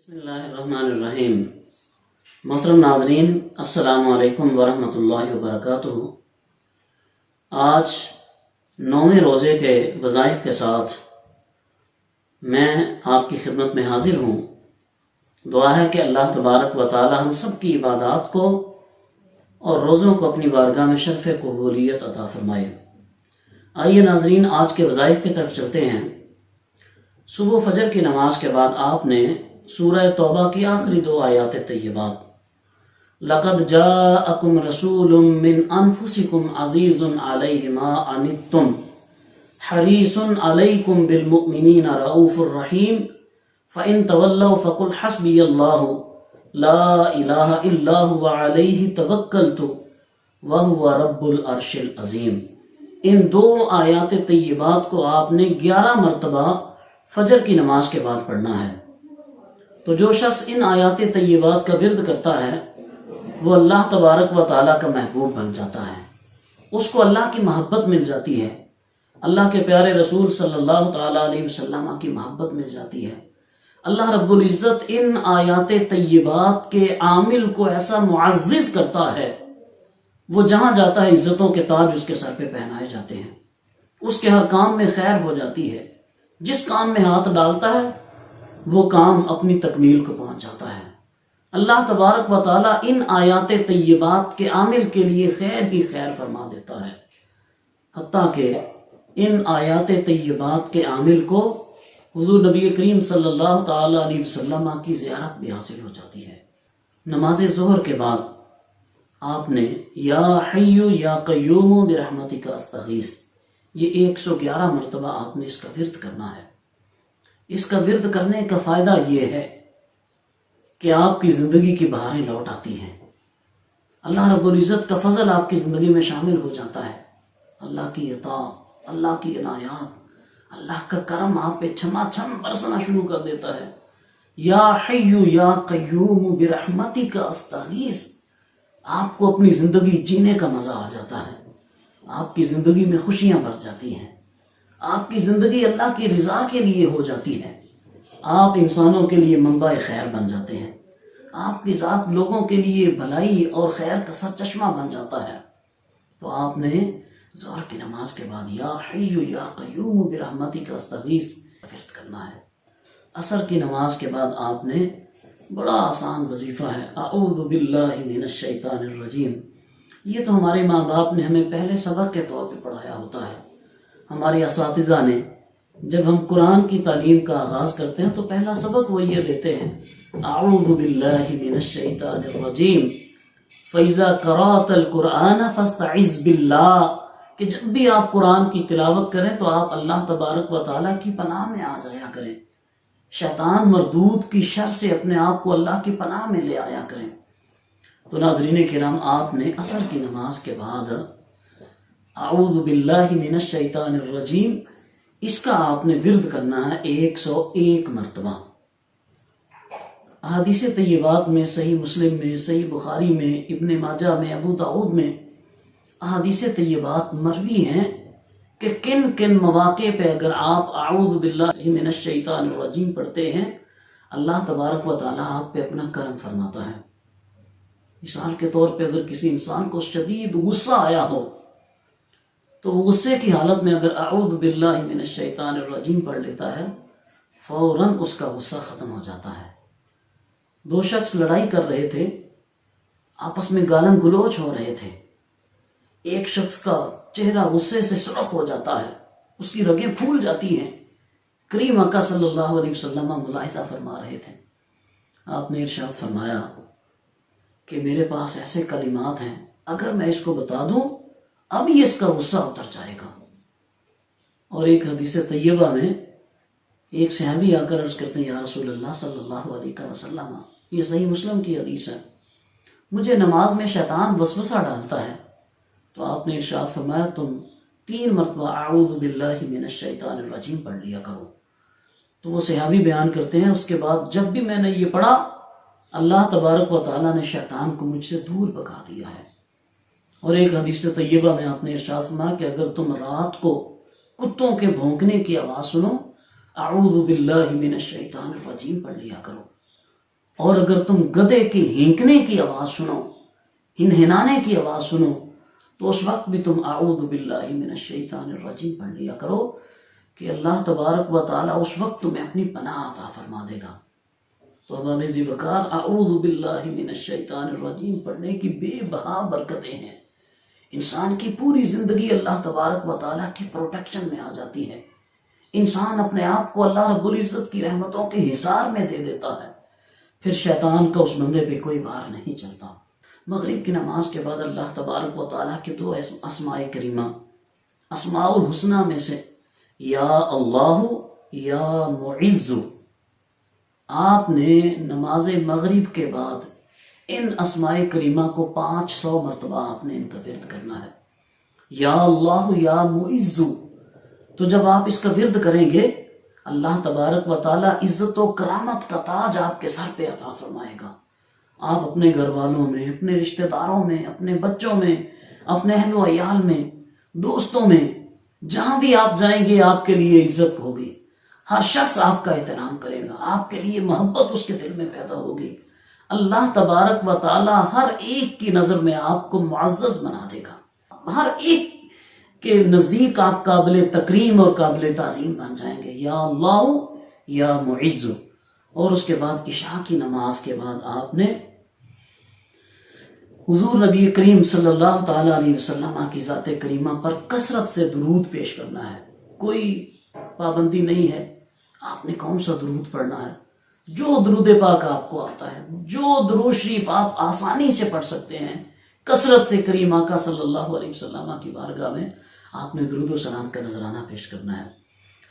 बिस्मिल्लाहिर्रहमानिर्रहीम। मोहतरम नाज़रीन, अस्सलामु अलैकुम वरहमतुल्लाहि वबरकातुहू। आज 9वें रोज़े के वज़ाइफ के साथ मैं आपकी खिदमत में हाजिर हूँ। दुआ है कि अल्लाह तबारक व तआला हम सब की इबादत को और रोज़ों को अपनी बारगाह में शर्फ़ कबूलियत अता फरमाए। आइए नाज़रीन, आज के वज़ाइफ की तरफ चलते हैं। सुबह फजर की नमाज के बाद आपने सूरह तौबा की आखिरी 2 आयात तय्यबात, लक़द जाअकुम रसूलुम मिन अनफुसिकुम अज़ीज़ुन अलैहि मा अनित्तुम हरीसुन अलैकुम बिल मुमिनीना रऊफुर रहीम फ़इन तवल्लव फ़कुल हस्बियल्लाहु ला इलाहा इल्ला हुवा अलैहि तवक्कलतु व हुवा रब्बुल अर्शिल अज़ीम। इन 2 आयात तय्यबात को आपने 11 मरतबा फजर की नमाज के बाद पढ़ना है। तो जो शख्स इन आयात तय्यबात का विर्द करता है वो अल्लाह तबारक व तआला का महबूब बन जाता है, उसको अल्लाह की मोहब्बत मिल जाती है, अल्लाह के प्यारे रसूल सल्लल्लाहु तआला अलैहि वसल्लम की मोहब्बत मिल जाती है। अल्लाह रब्बुल इज़्ज़त इन आयात तय्यबात के आमिल को ऐसा मुअज़्ज़िज़ करता है, वो जहां जाता है इज्जतों के ताज उसके सर पे पहनाए जाते हैं, उसके हर काम में खैर हो जाती है, जिस काम में हाथ डालता है वो काम अपनी तकमील को पहुंच जाता है। अल्लाह तबारक व तआला इन आयात तय्यबात के आमिल के लिए खैर ही खैर फरमा देता है, हत्ता कि इन आयात तय्यबात के आमिल को हुजूर नबी करीम सल्लल्लाहु तआला अलैहि वसल्लम की ज़ियारत भी हासिल हो जाती है। नमाज ज़ोहर के बाद आपने या हय्यु या क़य्यूम बिरहमतिका अस्तगीस, ये 111 मरतबा आपने इसका विर्द करना है। इसका विर्द करने का फायदा ये है कि आपकी जिंदगी की बहारें लौट आती हैं, अल्लाह रब्बुल इज़्ज़त का फजल आपकी जिंदगी में शामिल हो जाता है, अल्लाह की अता, अल्लाह की इनायात, अल्लाह का करम आप पे छमाछम बरसना शुरू कर देता है। या हय्यु या क़य्यूम बिरहमतिका अस्तगीस, आपको अपनी जिंदगी जीने का मजा आ जाता है, आपकी जिंदगी में खुशियां बढ़ जाती हैं, आपकी जिंदगी अल्लाह की रिजा के लिए हो जाती है, आप इंसानों के लिए मंबा खैर बन जाते हैं, आपकी जात लोगों के लिए भलाई और खैर का सरचश्मा बन जाता है। तो आपने ज़ोहर की नमाज के बाद या हय्यु या क़य्यूम बिरहमतिका अस्तगीस विर्द करना है। असर की नमाज के बाद आपने बड़ा आसान वजीफा है, अऊज़ु बिल्लाहि मिनश शैतानिर रजीम। ये तो हमारे माँ बाप ने हमें पहले सबक के तौर पे पढ़ाया होता है। हमारे असातिज़ा ने जब हम कुरान की तालीम का आगाज करते हैं तो पहला सबक वो ये देते हैं, अऊज़ु बिल्लाहि मिनश शैतानिर रजीम फ़इज़ा क़राअतल कुरान फ़स्तइज़ बिल्लाह, कि जब भी आप कुरान की तिलावत करें तो आप अल्लाह तबारक व तआला की पनाह में आ जाया करें, शैतान मरदूद की शर से अपने आप को अल्लाह की पनाह में ले आया करें। तो नाज़रीन किराम, आपने असर की नमाज के बाद अऊज़ु बिल्लाहि मिनश शैतानिर रजीम, इसका आपने विर्द करना है 101 मरतबा। अहादीस तय्यबात में, सही मुस्लिम में, सही बुखारी में, इब्ने माजा में, अबू दाऊद में अहादीस तय्यबात मरवी हैं कि किन किन मौके पे अगर आप अऊज़ु बिल्लाहि मिनश शैतानिर रजीम पढ़ते हैं, अल्लाह तबारक व तआला आप पे अपना करम फरमाता है। मिसाल के तौर पे अगर किसी इंसान को शदीद गुस्सा आया हो तो गुस्से की हालत में अगर अऊज़ु बिल्लाहि मिनश शैतानिर रजीम पढ़ लेता है, फौरन उसका गुस्सा खत्म हो जाता है। 2 शख्स लड़ाई कर रहे थे, आपस में गालन गुलोच हो रहे थे, एक शख्स का चेहरा गुस्से से सुर्ख हो जाता है, उसकी रगें फूल जाती हैं। करीम आका सल्लल्लाहु अलैहि वसल्लम मुलाहिज़ा फरमा रहे थे, आपने इरशाद फरमाया कि मेरे पास ऐसे कलिमात हैं, अगर मैं इसको बता दूं अभी इसका गुस्सा उतर जाएगा। और एक हदीस तय्यबा में एक सहाबी आकर अर्ज करते हैं, या रसूल अल्लाह सल्लल्लाहु अलैहि वसल्लम, ये सही मुस्लिम की हदीस है, मुझे नमाज में शैतान वसवसा डालता है। तो आपने इरशाद फरमाया, तुम 3 मरतबा अऊज़ु बिल्लाहि मिनश शैतानिर रजीम पढ़ लिया करो। तो वो सहाबी बयान करते हैं, उसके बाद जब भी मैंने ये पढ़ा, अल्लाह तबारक व तआला ने शैतान को मुझसे दूर भगा दिया है। और एक हदीस तय्यबा में आपने इरशाद फरमाया कि अगर तुम रात को कुत्तों के भौंकने की आवाज सुनो, अऊज़ु बिल्लाहि मिनश शैतानिर रजीम पढ़ लिया करो। اور اگر تم گدے کے ہینکنے کی آواز سنو، ہنہنانے کی آواز سنو، تو اس وقت بھی تم اعوذ باللہ من الشیطان الرجیم پڑھ لیا کرو کہ اللہ تبارک و تعالیٰ اس وقت تمہیں اپنی پناہ عطا فرما دے گا۔ تو اب ذی وقار اعوذ باللہ من الشیطان الرجیم پڑھنے کی بے بہا برکتیں ہیں۔ انسان کی پوری زندگی اللہ تبارک و تعالیٰ کی پروٹیکشن میں آ جاتی ہے۔ انسان اپنے آپ کو اللہ رب العزت کی رحمتوں کے حصار میں دے دیتا ہے، پھر شیطان کا اس بندے پہ کوئی وار نہیں چلتا۔ مغرب کی نماز کے بعد اللہ تبارک و تعالیٰ کے دو اسماء کریمہ، اسماء الحسنہ میں سے یا اللہ یا معز، آپ نے نماز مغرب کے بعد ان اسماء کریمہ کو 500 مرتبہ آپ نے ان کا ورد کرنا ہے۔ یا اللہ یا معز، تو جب آپ اس کا ورد کریں گے اللہ تبارک و تعالیٰ عزت و کرامت کا تاج آپ کے سر پہ عطا فرمائے گا۔ آپ اپنے گھر والوں میں، اپنے رشتہ داروں میں، اپنے بچوں میں، اپنے اہل و عیال میں، دوستوں میں، جہاں بھی آپ جائیں گے آپ کے لیے عزت ہوگی۔ ہر شخص آپ کا احترام کرے گا، آپ کے لیے محبت اس کے دل میں پیدا ہوگی۔ اللہ تبارک و تعالی ہر ایک کی نظر میں آپ کو معزز بنا دے گا، ہر ایک کے نزدیک آپ قابل تکریم اور قابل تعظیم بن جائیں گے۔ یا اللہ یا معز۔ اور اس کے بعد عشاء کی نماز کے بعد آپ نے حضور نبی کریم صلی اللہ تعالی علیہ وسلم کی ذات کریمہ پر کثرت سے درود پیش کرنا ہے۔ کوئی پابندی نہیں ہے آپ نے کون سا درود پڑھنا ہے، جو درود پاک آپ کو آتا ہے، جو درود شریف آپ آسانی سے پڑھ سکتے ہیں، کثرت سے کریم آقا صلی اللہ علیہ وسلم کی بارگاہ میں آپ نے درود و سلام کا نذرانہ پیش کرنا ہے۔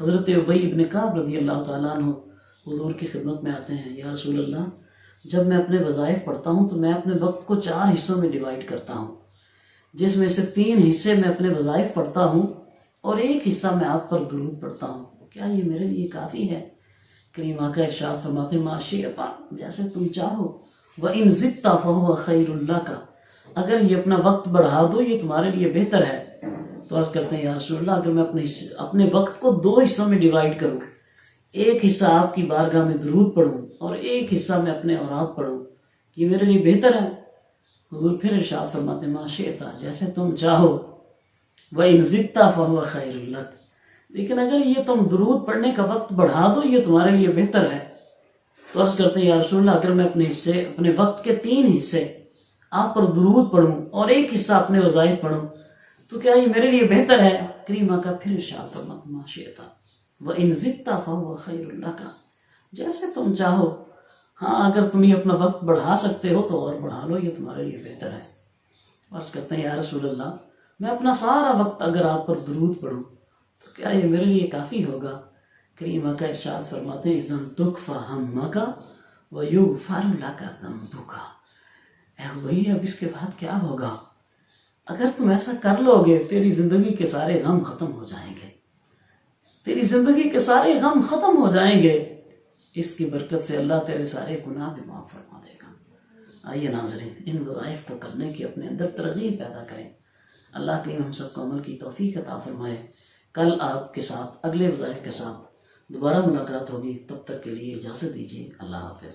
حضرت ابی ابن کعب رضی اللہ تعالیٰ عنہ حضور کی خدمت میں آتے ہیں، یا رسول اللہ، جب میں اپنے وظائف پڑھتا ہوں تو میں اپنے وقت کو 4 حصوں میں ڈیوائیڈ کرتا ہوں، جس میں سے 3 حصے میں اپنے وظائف پڑھتا ہوں اور 1 حصہ میں آپ پر درود پڑھتا ہوں، کیا یہ میرے لیے کافی ہے؟ کریم آقا ارشاد فرماتے ما شئت، جیسے تم چاہو، وَإِن زِدْتَ فَهُوَ خَيْرٌ لَكَ، اگر یہ اپنا وقت بڑھا دو یہ تمہارے لیے بہتر ہے۔ تو عرض کرتے ہیں یا رسول اللہ، اگر میں اپنے وقت کو 2 حصوں میں ڈیوائیڈ کروں، 1 حصہ آپ کی بارگاہ میں درود پڑھوں اور 1 حصہ میں اپنے اوراد پڑھوں، یہ میرے لیے بہتر ہے؟ حضور پھر ارشاد فرماتے ما شئت، جیسے تم چاہو، وَإِن زِدْتَ فَهُوَ خَيْرٌ لَكَ، لیکن اگر یہ تم درود پڑھنے کا وقت بڑھا دو یہ تمہارے لیے بہتر ہے۔ تو عرض کرتے ہیں یا رسول اللہ، اگر میں اپنے وقت کے 3 حصے آپ پر درود پڑھوں اور 1 حصہ اپنے وظائف پڑھوں تو کیا یہ میرے لیے بہتر ہے؟ کریم آقا پھر ارشاد فرماتے ما شئت وَإِن زِدْتَ فَهُوَ خَيْرٌ لَكَ، جیسے تم چاہو، ہاں اگر تم یہ اپنا وقت بڑھا سکتے ہو تو اور بڑھا لو، یہ تمہارے لیے بہتر ہے۔ عرض کرتے ہیں یا رسول اللہ، میں اپنا سارا وقت اگر آپ پر درود پڑھوں تو کیا یہ میرے لیے کافی ہوگا؟ کریم آقا ارشاد فرماتے ہیں اِذًا تُكْفَ هَمَّكَ وَيُغْفَرُ لَكَ ذَنبُكَ، اے بھائی اب اس کے بعد کیا ہوگا؟ اگر تم ایسا کر لو گے تیری زندگی کے سارے غم ختم ہو جائیں گے، تیری زندگی کے سارے غم ختم ہو جائیں گے، اس کی برکت سے اللہ تیرے سارے گناہ بھی معاف فرما دے گا۔ آئیے ناظرین، ان وظائف کو کرنے کی اپنے اندر ترغیب پیدا کریں۔ اللہ کریم ہم سب کو عمل کی توفیق عطا فرمائے۔ کل آپ کے ساتھ اگلے وظائف کے ساتھ دوبارہ ملاقات ہوگی، تب تک کے لیے اجازت دیجیے، اللہ حافظ۔